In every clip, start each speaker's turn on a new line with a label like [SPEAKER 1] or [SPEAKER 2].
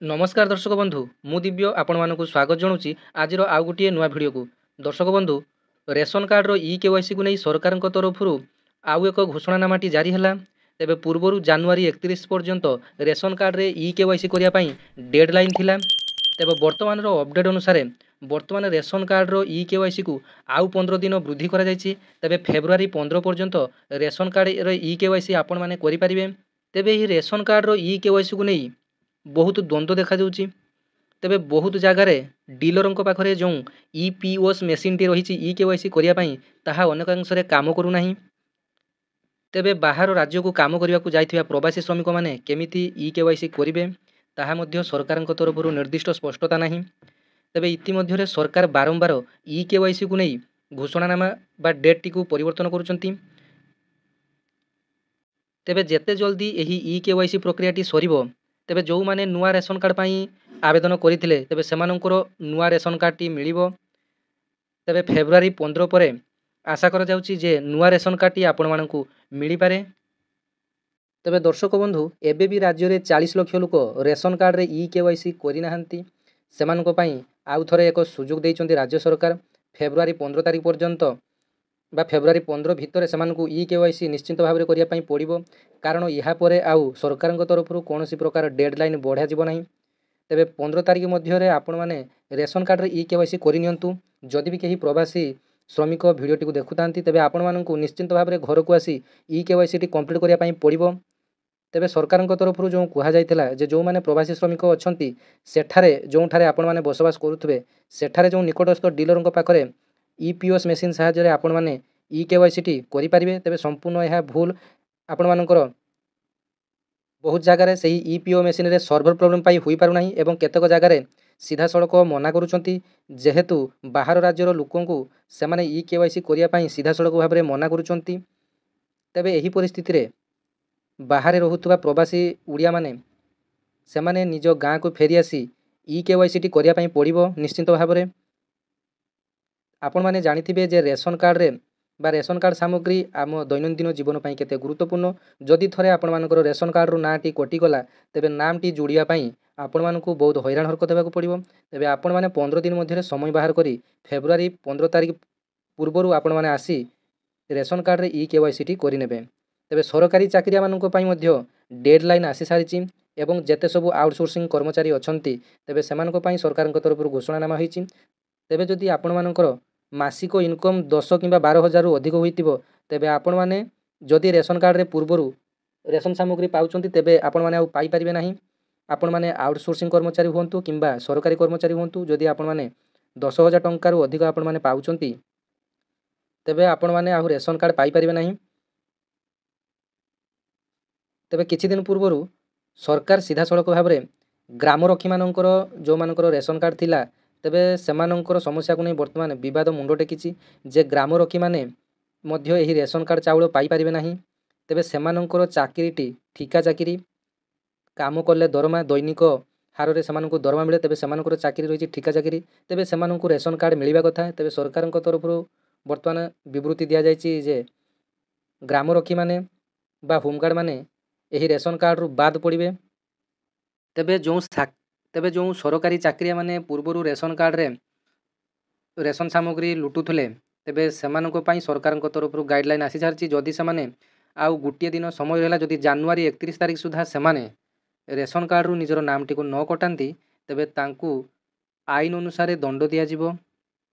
[SPEAKER 1] नमस्कार दर्शक बंधु मु दिव्य आपण मानक स्वागत जनाऊँगी आज आउ गोटे नुआ भिड को। दर्शक बंधु रेशन कार्ड इ केवाईसी को नहीं सरकार तरफ आउ एक घोषणानामाटी जारी है। तेबे पूर्वर जनवरी 31 पर्यंत रेशन कार्ड रे इ केवाईसी करने डेडलाइन थिला। तेबे वर्तमान अपडेट अनुसार वर्तमान रेशन कार्ड रो इ केवाईसी को आउ 15 दिन वृद्धि करा जायछि। तेबे फेब्रुआरी 15 पर्यंत रेशन कार्ड रो इ केवाईसी आपण माने करि परिबे। तेबे ही रेशन कार्ड रो इ केवाईसी को नहीं बहुत द्वंद्व देखा जाउछि। तेबे बहुत जगार डीलर पाखरे जो ईपीओएस मेसीन टी रही इ केवाईसी करिया पई ताहा अनेक अंश रे काम करू नाही। तेबे बाहर राज्य को काम करने को जाइथिबा प्रवासी श्रमिक माने केमिति इ केवाईसी करिवे ताहा मध्य सरकार तरफ निर्दिष्ट स्पष्टता नाही। तेबे इतिमध्य सरकार बारंबार इ केवाईसी को नहीं घोषणानामा बा डेट टी को परिवर्तन करुचंती। तेबे जेते जल्दी एही इ केवाईसी प्रक्रिया टी सरीबो तेबे जो माने नुआ रेशन कार्ड पाई आवेदन करथिले तेबे सेमानंकर नुआ रेशन कार्ड टी मिलिबो। तेबे फेब्रुआरी 15 परे आशा करा जाउची जे नुआ रेशन कार्ड टी आपण मानकू मिली पारे। तेबे दर्शक बंधु एबे भी राज्य रे 40 लाख लोक रेशन कार्ड रे इ केवाईसी करि नाहंती। सेमानको पई आउ थरे एक सुযোଗ दैचंती राज्य सरकार। फेब्रुआरी 15 तारिख पर्यंत बा फेब्रुआरी 15 भितर सेमानकू इ केवाईसी निश्चिंत भाव में करिया पई पड़िबो। कारण यहाँ परे आउ सरकार तरफ कौन प्रकार डेडलाइन बढ़ा जीव नहीं। तेबे 15 तारिख मध्य आपण माने रेशन कार्ड रे इ केवाईसी करि नियंतु। जदि भी कहीं प्रवासी श्रमिक भिडियोटी को देखुतांती तेबे आपण मानकू निश्चिंत भाव में घर को आसी इ केवाईसी टी कंप्लीट करिया पई पड़िबो। तेबे सरकार तरफ जो कहा जाइथिला जे जो माने प्रवासी श्रमिक अछंती सेठारे जो ठारे आपण माने बसवास करुथबे सेठारे जो निकटस्थ डीलर पाखरे ईपीओएस मेसीन साहाय्य रे आपण माने इ केवाईसी टी करि परिबे। तेबे संपूर्ण यह भूल आपण मानकर बहुत जगार से ईपीओ मेसीन रे सर्भर प्रॉब्लम पाई हुई पारु नाही एवं केतक जगार सीधा सड़क मना करुचंती। जेहेतु बाहर राज्यर लोकंकु सेमाने इ केवाईसी करिया पई सीधा सड़क भाव में मना करुचंती। तेबे एही परिस्थिति रे बाहर रहुतबा प्रवासी उड़िया माने सेमाने निज गाँ को फेरी आसी इ केवाईसी टी करिया पई पड़िबो निश्चिंत भाव में। आपण माने जानिथिबे जे रेशन कार्ड रे बा रेशन कार्ड सामग्री आम दैनंदिन जीवन पाई केते गुरुत्वपूर्ण। जदि थरे आपण मानकर रेशन कार्ड रो नाटी कटिगला तेबे नाम टी जोड़िया पाई आपण मानकू बहुत हैरान हरकत हेबाकू पड़िबो। तेबे आपण माने 15 दिन मध्य समय बाहर करी फेब्रुआरी 15 तारिख पूर्वरु आपण माने आसी रेशन कार्ड रे इ केवाईसी टी करि नेबे। तेबे सरकारी चाकरिया माननको पाई मध्य डेडलाइन आसी सारिची एवं जेते सबु आउटसोर्सिंग कर्मचारी अछंती तेबे सेमानको पाई सरकार तरफ घोषणानामा होईची। तेबे जदि आपण मानकर मासिक इनकम 10 किंबा 12,000 रु अधिक होइतिबो तेबे आपण माने जदि रेशन कार्ड रे पूर्वरु रेशन सामग्री पाउचंती तेबे आपण माने पाई परिबे नाही। आपण माने आउटसोर्सिंग कर्मचारी हुंतु किंबा सरकारी कर्मचारी हुंतु जदि आपण माने 10,000 टंका रु अधिक आपण माने पाउचंती तेबे आपण माने आ रेशन कार्ड पाई परिबे नाही। तेबे किछि दिन पूर्वरु सरकार सीधा सड़क भाव में ग्राम रक्षी मानकर जो मानकर रेशन कार्ड थिला तेबे सेमानंकर समस्या को नहीं वर्तमान विवाद मुंड टेकिछि जे ग्राम रक्षी माने मध्य एही रेशन कार्ड चाउल पाई परिबे नाही। तेबे सेमानंकर चाकरीटी ठिका चाकरी काम कले दरमा दैनिक हार रे सेमानंकु दरमा मिले तेबे सेमानंकर चाकरी रहिछि ठिका चाकरी। तेबे सेमानंकु रेशन कार्ड मिलिबा कथा। तेबे सरकार तरफ वर्तमान विवृत्ति दिया जायछि जे ग्राम रक्षी माने बा होमगार्ड माने एही रेशन कार्ड रु बाद पड़िबे। तेबे जो सरकारी चाकरिया माने पूर्वरु रेशन कार्ड रे रेशन सामग्री लुटुथले तेबे सेमानको पाई सरकार तरफ गाइडलाइन आसी सारिछि। जदि सेमाने आउ गोटे दिन समय रहला जदि जनवरी 31 तारिख सुधा सेमाने रेशन कार्ड रु निजर नाम टी को न कटांती तेबे तांकू आईन अनुसार दंड दिया जिवो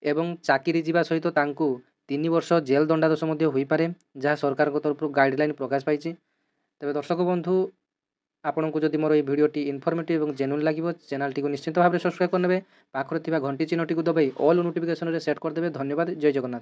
[SPEAKER 1] एवं चाकरी जीवा सहित तांकू 3 वर्ष जेल दंडादेश मध्य होई पारे जहाँ सरकार तरफ गाइडलाइन प्रकाश पाइछि। तेबे दर्शक बंधु आपण को जदि मोर ये भिडियोटी इनफॉर्मेटिव और जेन्युइन लगे चैनल टी को निश्चिंत भाव में सब्सक्राइब करने पाखरे घंटी चिन्ह टी को दबाई ऑल नोटिफिकेशन रे सेट करदे। धन्यवाद। जय जगन्नाथ।